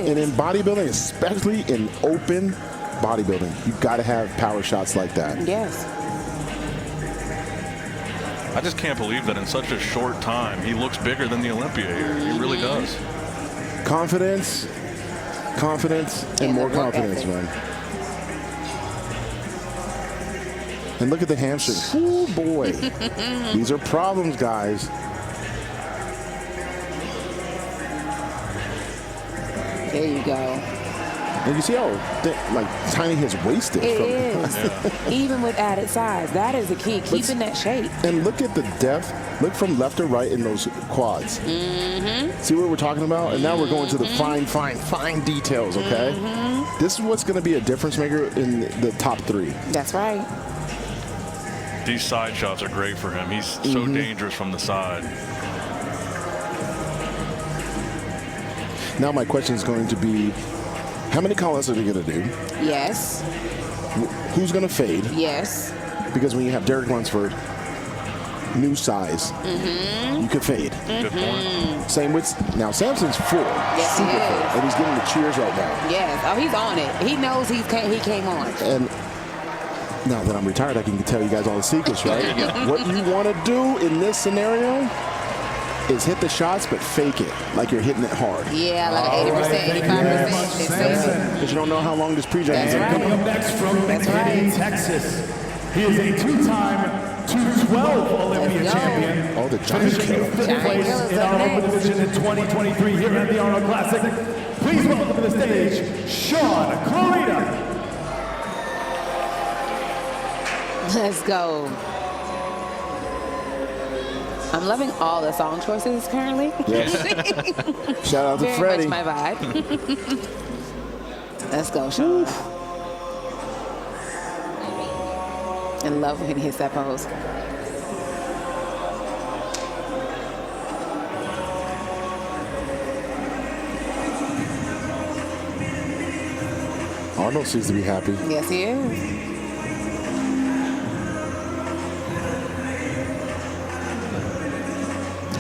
And in bodybuilding, especially in open bodybuilding, you've got to have power shots like that. Yes. I just can't believe that in such a short time, he looks bigger than the Olympia here. He really does. Confidence, and more confidence, man. And look at the hamstrings. Oh, boy. These are problems, guys. There you go. And you see how tiny his waist is. It is. Yeah. Even with added size. That is the key, keeping that shape. And look at the depth. Look from left to right in those quads. See what we're talking about? And now we're going to the fine details, okay? This is what's going to be a difference maker in the top 3. That's right. These side shots are great for him. He's so dangerous from the side. Now my question is going to be, how many call-outs are they going to do? Yes. Who's going to fade? Yes. Because when you have Derek Lunsford, new size, you could fade. Good point. Same with, now Samson's full. Yes, super he is. full. And he's getting the cheers right now. Yes. Oh, he's on it. He knows he came on. And now that I'm retired, I can tell you guys all the secrets, right? What you want to do in this scenario is hit the shots, but fake it like you're hitting it hard. Yeah, like 80%, 85%. Because you don't know how long this pre-jam is. Coming up next from McKinney, Texas, he is a 2-time 212 Olympia champion. Oh, the giant killer. Fifth place in our open division in 2023 here at the Arnold Classic. Please welcome to the stage, Shaun Clarida. Let's go. I'm loving all the song choices currently. Yes. Shout out to Freddie. Very much my vibe. Let's go, Shaun. I love when he hits that pose. Arnold seems to be happy. Yes, he is.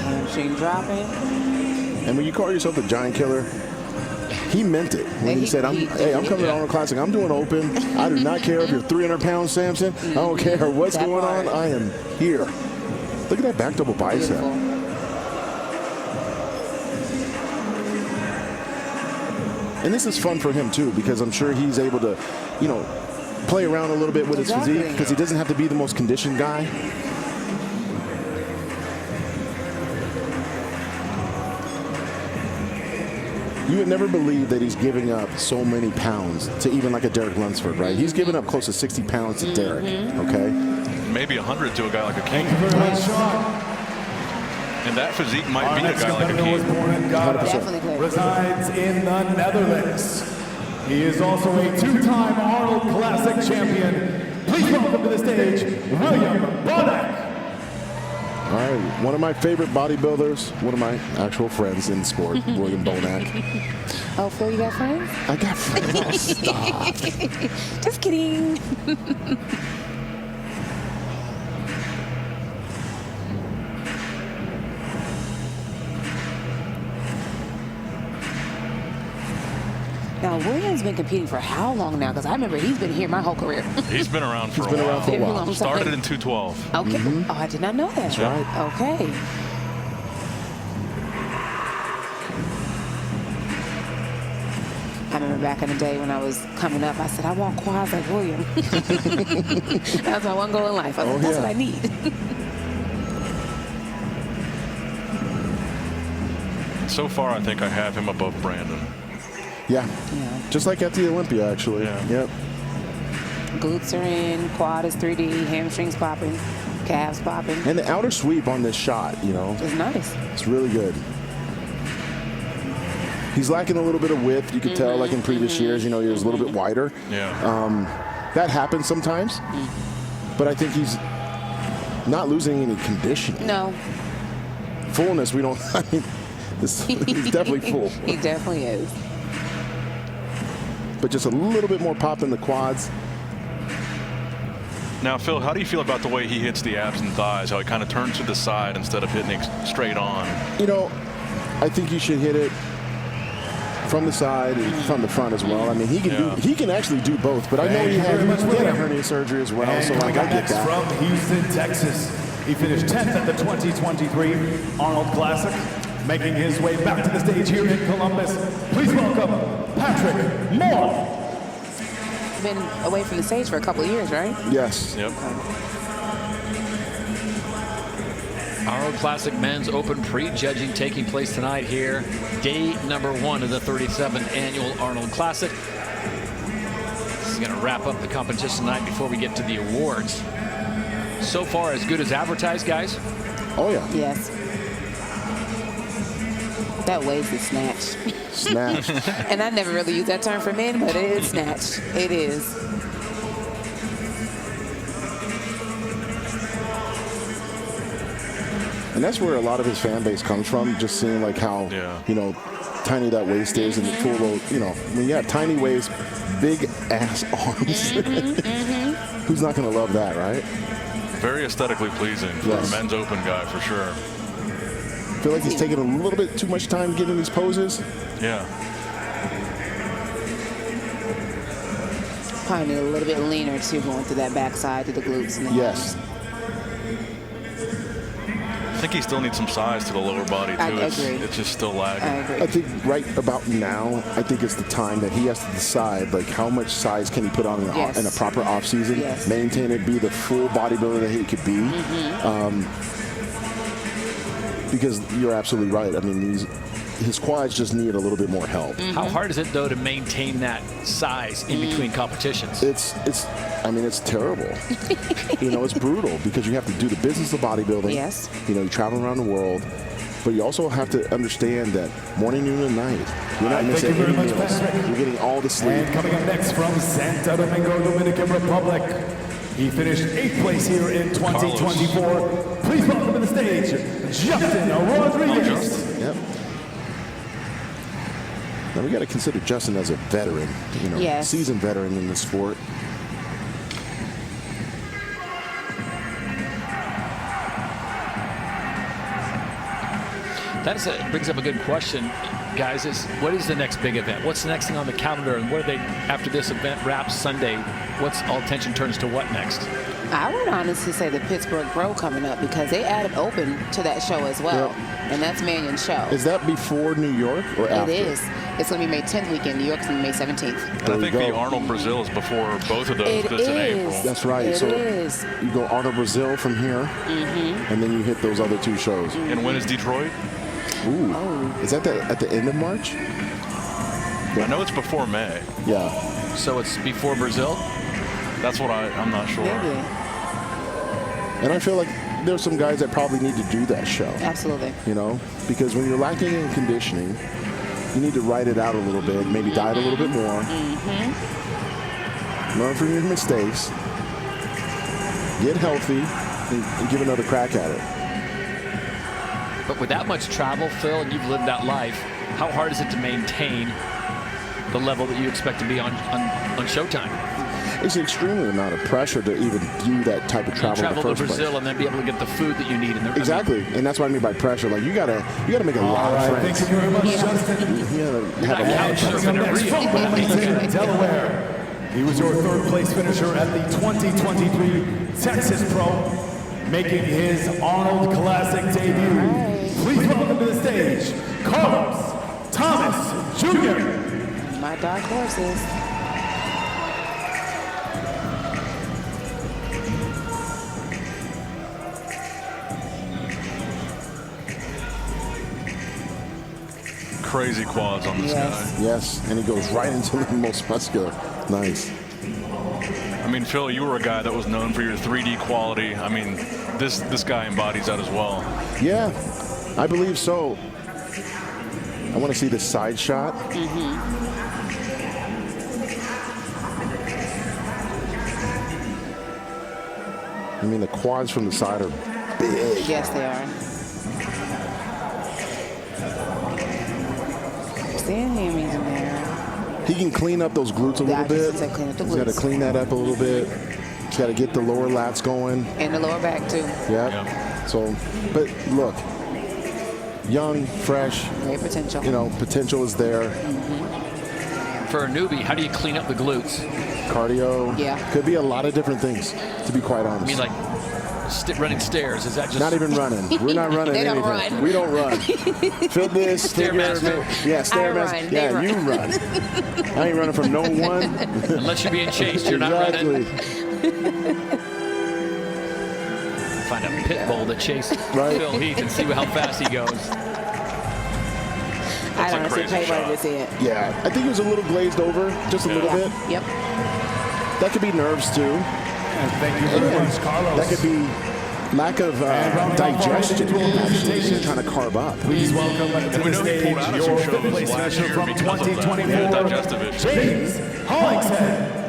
Hamstring dropping. And when you call yourself the giant killer, he meant it. When he said, hey, I'm coming to Arnold Classic. I'm doing open. I do not care if you're 300 pounds, Samson. I don't care what's going on. I am here. Look at that back double bicep. Beautiful. And this is fun for him, too, because I'm sure he's able to, you know, play around a little bit with his physique because he doesn't have to be the most conditioned guy. You would never believe that he's giving up so many pounds to even like a Derek Lunsford, right? He's giving up close to 60 pounds to Derek, okay? Maybe 100 to a guy like a King. Thank you very much, Shaun. And that physique might be a guy like a King. Was born in Ghana, resides in the Netherlands. He is also a 2-time Arnold Classic champion. Please welcome to the stage, William Bonac. All right, one of my favorite bodybuilders, one of my actual friends in sport, William Bonac. Oh, Phil, you got friends? I got friends. Oh, stop. Just kidding. Now, William's been competing for how long now? Because I remember he's been here my whole career. He's been around for a while. Started in 212. Okay. Oh, I did not know that. That's right. Okay. I remember back in the day when I was coming up, I said, I want quads like William. That's my one goal in life. I was like, that's what I need. So far, I think I have him above Brandon. Yeah. Just like at the Olympia, actually. Yeah. Yep. Glutes are in, quad is 3D, hamstrings popping, calves popping. And the outer sweep on this shot, you know. It's nice. It's really good. He's lacking a little bit of width. You could tell, like in previous years, you know, he was a little bit wider. Yeah. That happens sometimes. But I think he's not losing any conditioning. No. Fullness, we don't, I mean, he's definitely full. He definitely is. But just a little bit more pop in the quads. Now, Phil, how do you feel about the way he hits the abs and thighs, how he kind of turns to the side instead of hitting it straight on? You know, I think you should hit it from the side and from the front as well. I mean, he can actually do both. But I know he had a hernia surgery as well, so like, I get that. From Houston, Texas, he finished 10th at the 2023 Arnold Classic. Making his way back to the stage here in Columbus, please welcome Patrick Moore. Been away from the stage for a couple of years, right? Yes. Yep. Arnold Classic Men's Open Pre-Judging taking place tonight here. Day number 1 of the 37th Annual Arnold Classic. This is going to wrap up the competition tonight before we get to the awards. So far, as good as advertised, guys? Oh, yeah. Yes. That waist is snatched. Snatched. And I never really use that term for men, but it is snatched. It is. And that's where a lot of his fan base comes from, just seeing like how, you know, tiny that waist is and full of, you know, when you have tiny waist, big ass arms. Who's not going to love that, right? Very aesthetically pleasing for a men's open guy, for sure. I feel like he's taking a little bit too much time getting these poses. Yeah. Probably need a little bit leaner, too, going through that backside to the glutes. And the Yes. arms. I think he still needs some size to the lower body, too. I agree. It's just still lagging. I agree. I think right about now, I think it's the time that he has to decide, like, how much size can he put on in a proper off-season, maintain it, be the full bodybuilder that he could be. Because you're absolutely right. I mean, his quads just need a little bit more help. How hard is it, though, to maintain that size in between competitions? I mean, it's terrible. You know, it's brutal because you have to do the business of bodybuilding. Yes. You know, you travel around the world, but you also have to understand that morning, noon, and night, you're not missing any meals. You're getting all the sleep. And coming up next from Santo Domingo, Dominican Republic, he finished 8th place here in 2024. Please welcome to the stage, Justin Rodriguez. Yep. Now we got to consider Justin as a veteran, you know, seasoned veteran in the sport. That brings up a good question, guys. What is the next big event? What's the next thing on the calendar? And what are they, after this event wraps Sunday, what's all attention turns to what next? I would honestly say the Pittsburgh Grow coming up because they added open to that show as well. Yep. And that's Mannion's show. Is that before New York or after? It is. It's going to be May 10th weekend. New York's going to be May 17th. And I think the Arnold Brazil is before both of those. That's in April. That's right. It is. You go Arnold Brazil from here, and then you hit those other 2 shows. And when is Detroit? Ooh. Is that at the end of March? I know it's before May. Yeah. So it's before Brazil? That's what I'm not sure. Maybe. And I feel like there's some guys that probably need to do that show. Absolutely. You know, because when you're lacking in conditioning, you need to write it out a little bit, maybe diet a little bit more. Learn from your mistakes. Get healthy and give another crack at it. But with that much travel, Phil, and you've lived that life, how hard is it to maintain the level that you expect to be on Showtime? It's an extremely amount of pressure to even do that type of travel. Travel to Brazil and then be able to get the food that you need. Exactly, and that's what I mean by pressure. Like you gotta make a lot of friends. Thank you very much, Justin. You gotta have a lot of friends. From Wilmington, Delaware, he was your 3rd place finisher at the 2023 Texas Pro, making his Arnold Classic debut. Please welcome to the stage, Carlos Thomas Jr. My dark horses. Crazy quads on this guy. Yes, and he goes right into the most muscular. Nice. I mean, Phil, you were a guy that was known for your 3D quality. I mean, this guy embodies that as well. Yeah, I believe so. I want to see the side shot. I mean, the quads from the side are big. Yes, they are. Stand hammies in there. He can clean up those glutes a little bit. He's got to clean that up a little bit. He's got to get the lower lats going. And the lower back, too. Yeah. So, but look, young, fresh. Great potential. You know, potential is there. For a newbie, how do you clean up the glutes? Cardio. Yeah. Could be a lot of different things, to be quite honest. I mean, like running stairs. Is that just not even running? We're not running They don't anything. run. We don't run. Fitness, Stairmaster. Yeah, I Stairmaster. run. Yeah, They you run. I ain't running from no one. Unless you're being chased, you're not running. Find a pit bull to chase Phil Heath and see how fast he goes. I don't see anybody to see it. Yeah, I think it was a little glazed over, just a little bit. Yep. That could be nerves too. And thank you very much, Carlos. That could be lack of digestion, actually, trying to carb up. Please welcome to the stage your fifth place finisher from 2024, James Hollingshead.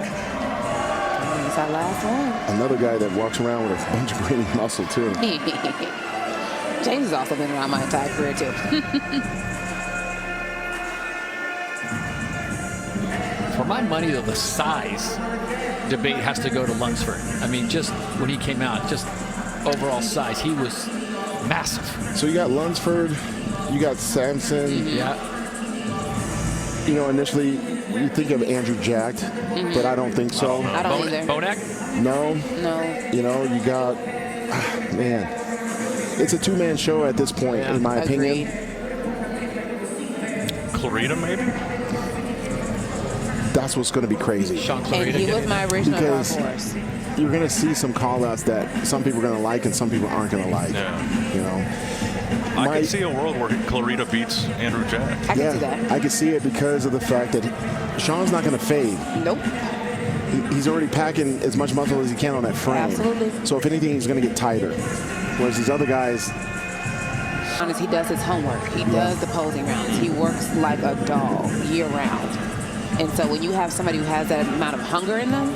It's our last one. Another guy that walks around with a bunch of grainy muscle too. James has also been around my entire career too. For my money, though, the size debate has to go to Lunsford. I mean, just when he came out, just overall size, he was massive. So you got Lunsford, you got Sampson. Yeah. You know, initially you think of Andrew Jacked, but I don't think so. I don't either. Bonac? No. No. You know, you got, man, it's a two-man show at this point, in my opinion. Clarida, maybe? That's what's going to be crazy. Shaun Clarida. And he was my original dark Because horse. you're going to see some call-outs that some people are going to like and some people aren't going to like. Yeah. You know, I can see a world where Clarida beats Andrew Jack. I can see that. I can see it because of the fact that Shaun's not going to fade. Nope. He's already packing as much muscle as he can on that frame. Absolutely. So if anything, he's going to get tighter. Whereas these other guys, Honest, he does his homework. He does the posing rounds. He works like a dog year round. And so when you have somebody who has that amount of hunger in them,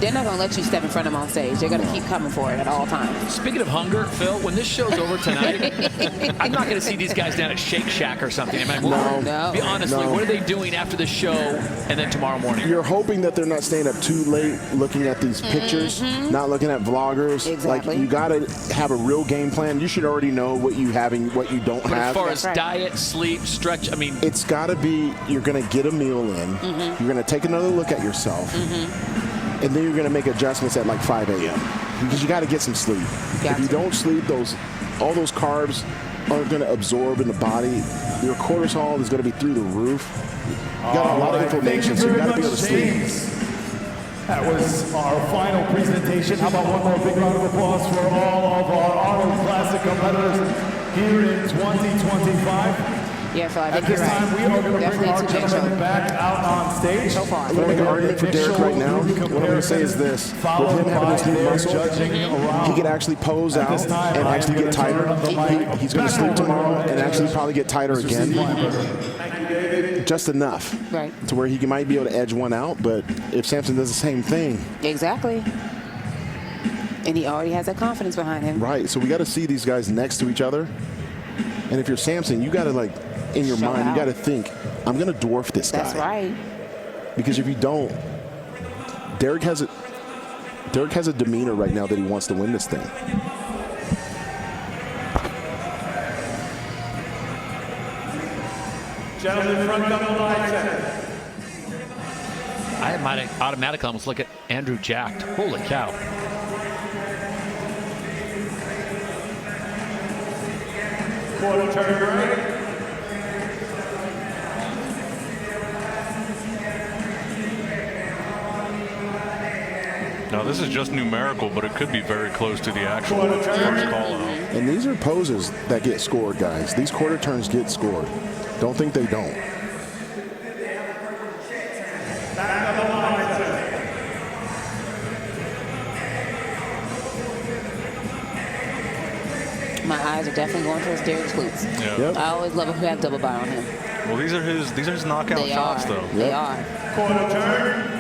they're not going to let you step in front of them on stage. They're going to keep coming for it at all times. Speaking of hunger, Phil, when this show's over tonight, I'm not going to see these guys down at Shake Shack or something. Am I No. Be honest, what are they doing after the show and then tomorrow morning? you're hoping that they're not staying up too late looking at these pictures, not looking at vloggers. Exactly. Like, you got to have a real game plan. You should already know what you have and what you don't But have. as far as That's right. diet, sleep, stretch, I mean, It's got to be, you're going to get a meal in. You're going to take another look at yourself. And then you're going to make adjustments at like 5 a.m. because you got to get some sleep. If you don't sleep, all those carbs aren't going to absorb in the body. Your cortisol is going to be through the roof. You got a lot of inflammation, so you got to be able to sleep. That was our final presentation. How about one more big round of applause for all of our Arnold Classic competitors here in 2025. Yeah, Phil, I At think you're this time, we right. are going to bring Definitely our a two-man gentlemen show. back out on stage. So far. I'm going to make an argument for Derek right now. What I'm going to say is this. With him having this new muscle, he could actually pose out and actually get tighter. He's going to sleep tomorrow and actually probably get tighter again. Just enough. Right. To where he might be able to edge one out, but if Sampson does the same thing. Exactly. And he already has that confidence behind him. Right, so we got to see these guys next to each other. And if you're Sampson, you got to, like, in your mind, you got to think, I'm going to dwarf this guy. That's right. Because if you don't, Derek has a demeanor right now that he wants to win this thing. Gentlemen, front double line center. I might automatically almost look at Andrew Jacked. Holy cow. Quarter turn right. Now, this is just numerical, but it could be very close to the actual first call out. And these are poses that get scored, guys. These quarter turns get scored. Don't think they don't. My eyes are definitely going towards Derek's glutes. Yeah. Yep. I always love who have double bar on him. Well, these are his knockout They shots, are. though. They are. Quarter turn.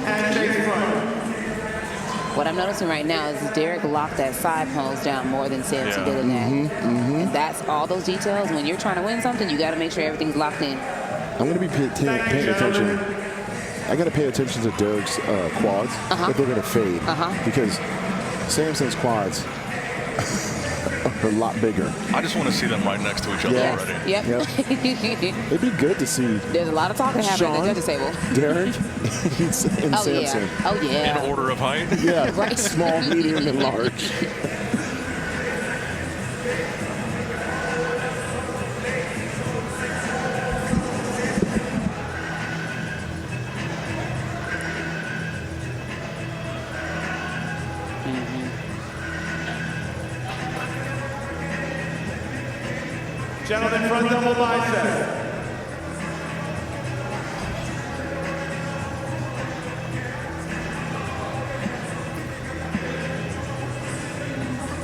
And take front. What I'm noticing right now is Derek locked that side pose down more than Sampson did in that. And that's all those details. When you're trying to win something, you got to make sure everything's locked in. I'm going to be paying attention I got to pay attention to Derek's quads if they're going to fade because Samson's quads are a lot bigger. I just want to see them right next to each other already. Yep. It'd be good to see. There's a lot of talking happening at the judges table. Derek and Samson. Oh, yeah. In order of height? Yeah, Right. small, medium, and large. Gentlemen, front double bicep.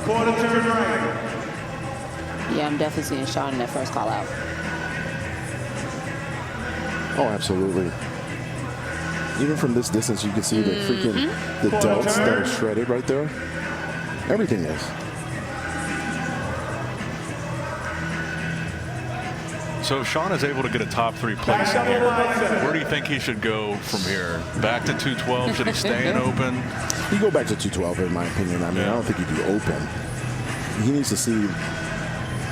Quarter turn right. Yeah, I'm definitely seeing Shaun in that first call out. Oh, absolutely. Even from this distance, you can see the freaking the delts that are shredded right there. Everything is. So if Shaun is able to get a top 3 place in here, where do you think he should go from here? Back to 212? Should he stay in open? You go back to 212, in my opinion. I mean, I don't think he'd be open. He needs to see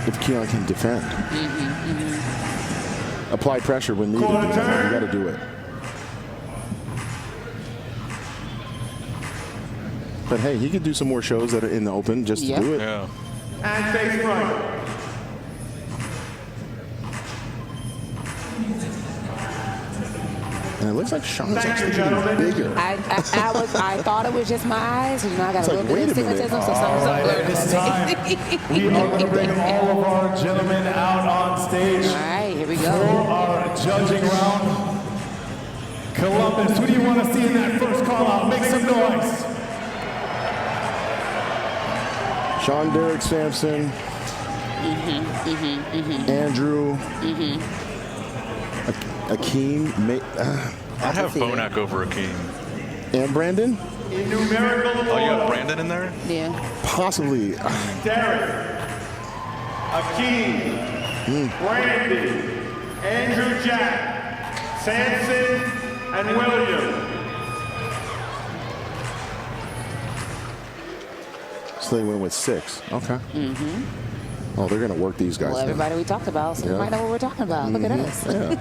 if Keon can defend. Apply pressure when needed. You got to do it. But hey, he could do some more shows that are in the open just to do it. Yeah. And face front. And it looks like Shaun's actually getting bigger. I thought it was just my eyes. You know, I got It's a like, little bit of wait a minute. astigmatism, so All right, at this time, we are going to bring all of our gentlemen out on stage All right, here we for go. our judging round. Columbus, who do you want to see in that first call out? Make some noise. Shaun, Derek, Samson, Andrew, Akeem, I'd have Bonac over Akeem. and Brandon. In numerical order. Oh, you have Brandon in there? Yeah. Possibly. Derek, Akeem, Randy, Andrew Jack, Samson, and William. So they went with 6. Okay. Oh, they're going to work these guys. Well, everybody we talked about, so we might know what we're talking about. Look at us. Yeah.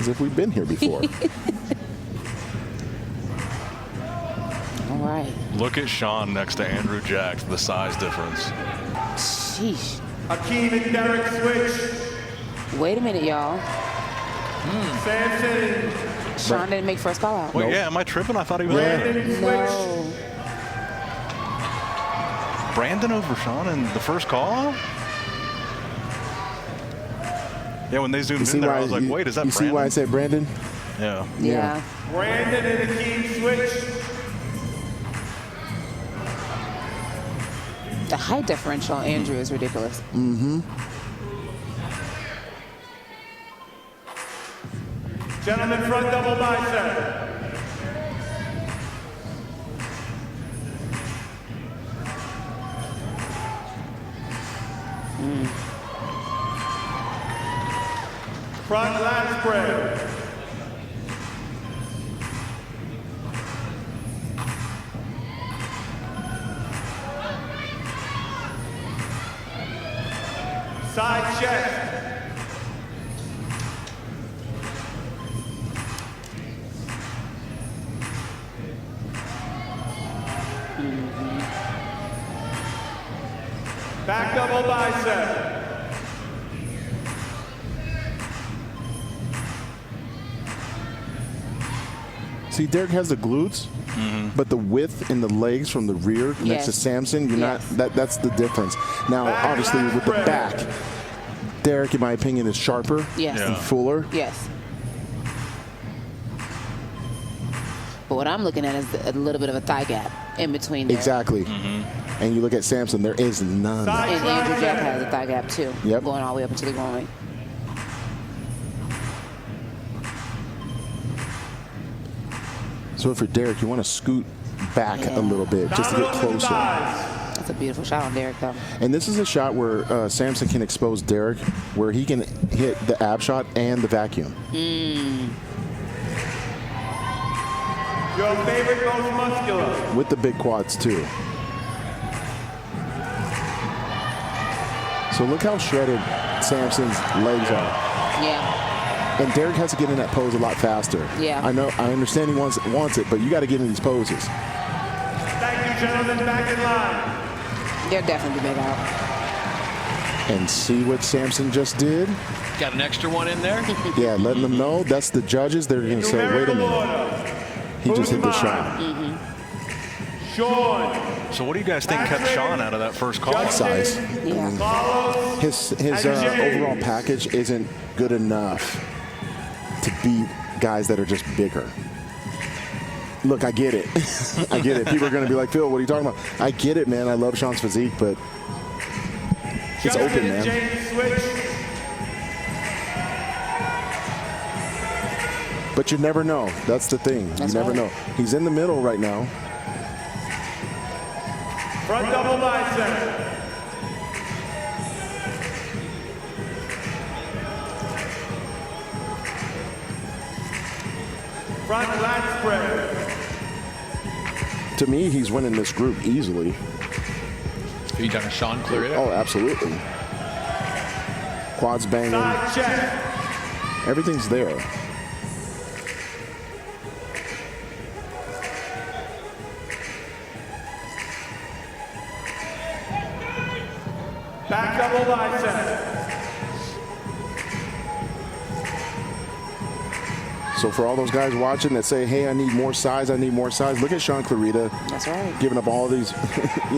As if we've been here before. All right. Look at Shaun next to Andrew Jack, the size difference. Sheesh. Akeem and Derek switch. Wait a minute, y'all. Samson, Shaun didn't make first call out. Wait, yeah, am I tripping? I thought he was Brandon switch. No. Brandon over Shaun in the first call out? Yeah, when they zoomed in there, I was like, wait, is that You Brandon? see why I said Brandon? Yeah. Yeah. Brandon and Akeem switch. The height differential on Andrew is ridiculous. Gentlemen, front double bicep. Front lat spread. Side chest. Back double bicep. See, Derek has the glutes, but the width in the legs from the rear next Yes. to Samson, you're Yes. not. That's the difference. Now, obviously, with the back, Derek, in my opinion, is sharper Yes. Yeah. and fuller. Yes. But what I'm looking at is a little bit of a thigh gap in between there. Exactly. And you look at Samson, there is none. And Andrew Jack has a thigh gap too, Yep. going all the way up into the groin. So for Derek, you want to scoot back a little bit just to get closer. That's a beautiful shot on Derek, though. And this is a shot where Samson can expose Derek, where he can hit the ab shot and the vacuum. Your favorite most muscular. With the big quads, too. So look how shredded Samson's legs are. Yeah. And Derek has to get in that pose a lot faster. Yeah. I know, I understand he wants it, but you got to get in these poses. Thank you, gentlemen. Back in line. They're definitely big out. And see what Samson just did? Got an extra one in there. Yeah, letting them know that's the judges. They're going to say, wait a minute. He just hit the shot. Shaun. So what do you guys think kept Shaun out of that first call? Size. Yeah. His overall package isn't good enough to beat guys that are just bigger. Look, I get it. I get it. People are going to be like, Phil, what are you talking about? I get it, man. I love Shaun's physique, but it's open, man. But you never know. That's the thing. You never know. He's in the middle right now. Front double bicep. Front lat spread. To me, he's winning this group easily. Are you talking Shaun Clarida? Oh, absolutely. Quads banging. Side check. Everything's there. Back double bicep. So for all those guys watching that say, hey, I need more size, look at Shaun Clarida. That's right. Giving up all these,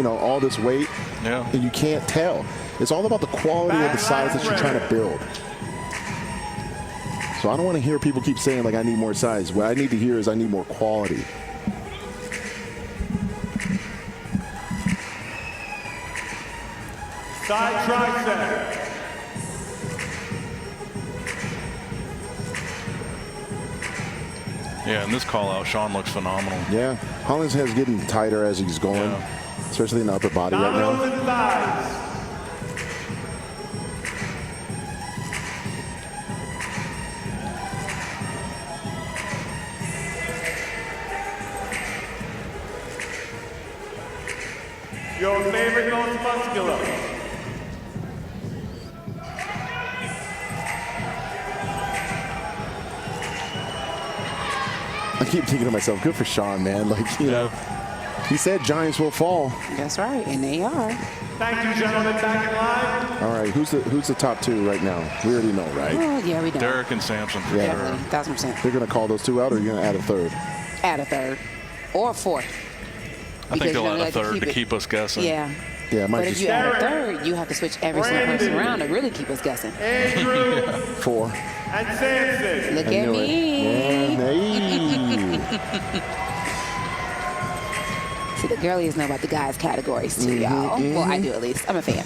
all this weight. Yeah. And you can't tell. It's all about the quality of the size that you're trying to build. So I don't want to hear people keep saying, like, I need more size. What I need to hear is I need more quality. Side tricep. Yeah, in this call out, Shaun looks phenomenal. Yeah. Holland's head's getting tighter as he's going, especially in the upper body right now. Dominoes and thighs. Your favorite most muscular. I keep thinking to myself, good for Shaun, man. Like, he said giants will fall. That's right, and they are. Thank you, gentlemen. Back in line. All right, who's the top two right now? We already know, right? Oh, yeah, we know. Derek and Samson for Yeah. sure. Definitely, 1000%. They're going to call those two out, or are you going to add a third? Add a third. Or a fourth. I think they'll you're add gonna a third to it. keep us guessing. Yeah. Yeah, it might But if just you add a third, you have to switch every single person around to really keep us guessing. Andrew 4. and Samson. Look I at knew it. me. Yeah, See, the girlies know about the guys' categories too, y'all. Well, I do at least. I'm a fan.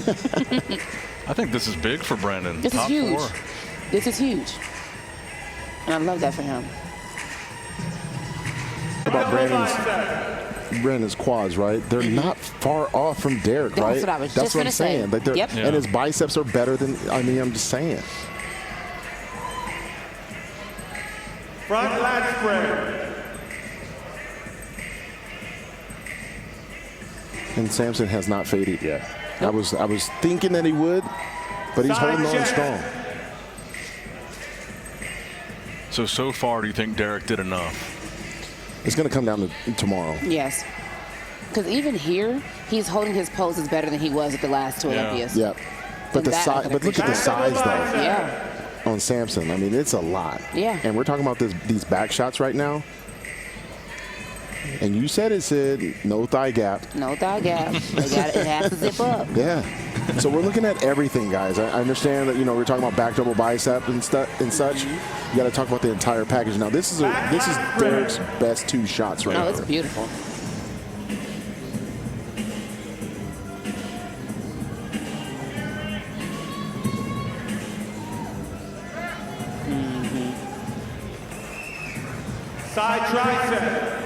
I think this is big for Brandon. This is Top huge. 4. This is huge. And I love that for him. about Brandon's quads, right? They're not far off from Derek, That's right? what I was That's just what I'm gonna say. saying. Like Yep. And his biceps are better than, I'm just saying. Front lat spread. And Samson has not faded yet. I was thinking that he would, but he's holding on strong. So far, do you think Derek did enough? It's going to come down to tomorrow. Yes. Because even here, he's holding his poses better than he was at the last two Olympias. Yeah. But And that I size. can But look at the appreciate. size, though. Yeah. On Samson, I mean, it's a lot. Yeah. And we're talking about these back shots right now. And you said no thigh gap. No thigh gap. It has to zip up. Yeah. So we're looking at everything, guys. I understand that we're talking about back double bicep and such. You got to talk about the entire package. Now this is Derek's best 2 shots right now. No, it's beautiful. Side tricep.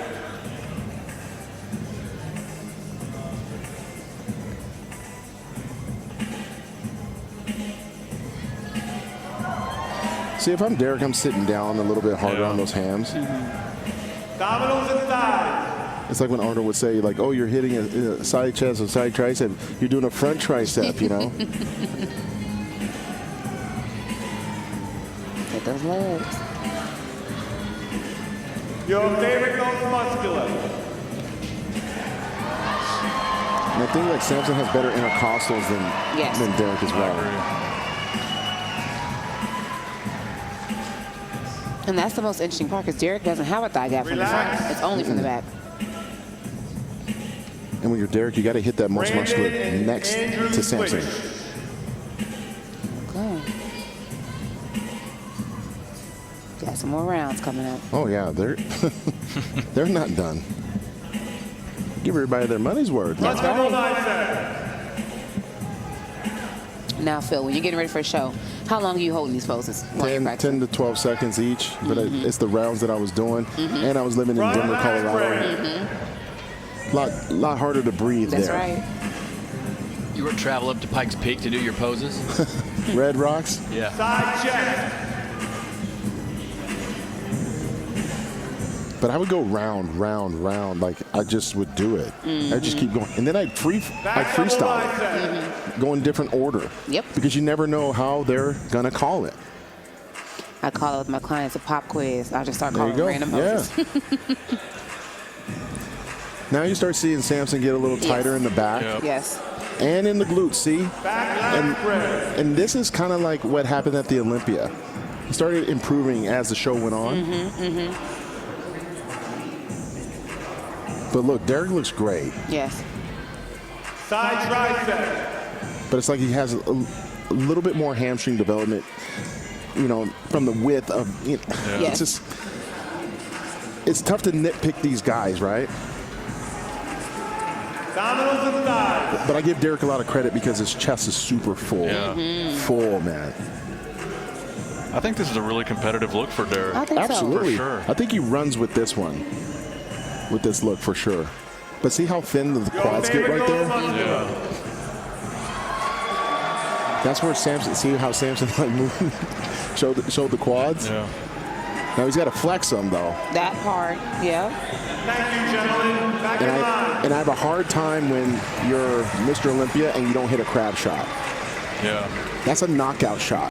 See, if I'm Derek, I'm sitting down a little bit harder on those hams. Thigh Abdominals and thighs. It's like when Arnold would say, like, oh, you're hitting a side chest or side tricep. You're doing a front tricep, you know? Get those legs. Your favorite most muscular. And I think like Samson has better intercostals than Derek as well. And that's the most interesting part because Derek doesn't have a thigh gap from the front. It's only from the back. And when you're Derek, you got to hit that most muscular next to Samson. Okay. Got some more rounds coming up. Oh yeah, they're they're not done. Give everybody their money's worth. That's right. Now, Phil, when you're getting ready for a show, how long are you holding these poses? 10 to 12 seconds each, but it's the rounds that I was doing, and I was living in Denver, Colorado. Lot harder to breathe there. That's right. You would travel up to Pikes Peak to do your poses? Red Rocks? Yeah. Side chest. But I would go round, like I just would do it. I just keep going, and then I freestyle it, go in different order. Yep. Because you never know how they're gonna call it. I call it with my clients a pop quiz. I just start There you calling go. random poses. Yeah. Now you start seeing Samson get a little tighter in the back. Yep. Yes. And in the glutes, see? And this is kind of like what happened at the Olympia. He started improving as the show went on. But look, Derek looks great. Yes. Side tricep. But it's like he has a little bit more hamstring development, you know, from the width of, you know, Yes. it's tough to nitpick these guys, right? Abdominals and thighs. But I give Derek a lot of credit because his chest is super full. Yeah. Full, man. I think this is a really competitive look for Derek. I think Absolutely. For sure. I think he runs with this one, with this look for sure. But see how thin the quads get right there? Yeah. That's where Samson, see how Samson like moved, showed the quads? Yeah. Now he's got to flex them though. That part, yeah. Thank you, gentlemen. Back in line. And I have a hard time when you're Mr. Olympia and you don't hit a crab shot. Yeah. That's a knockout shot.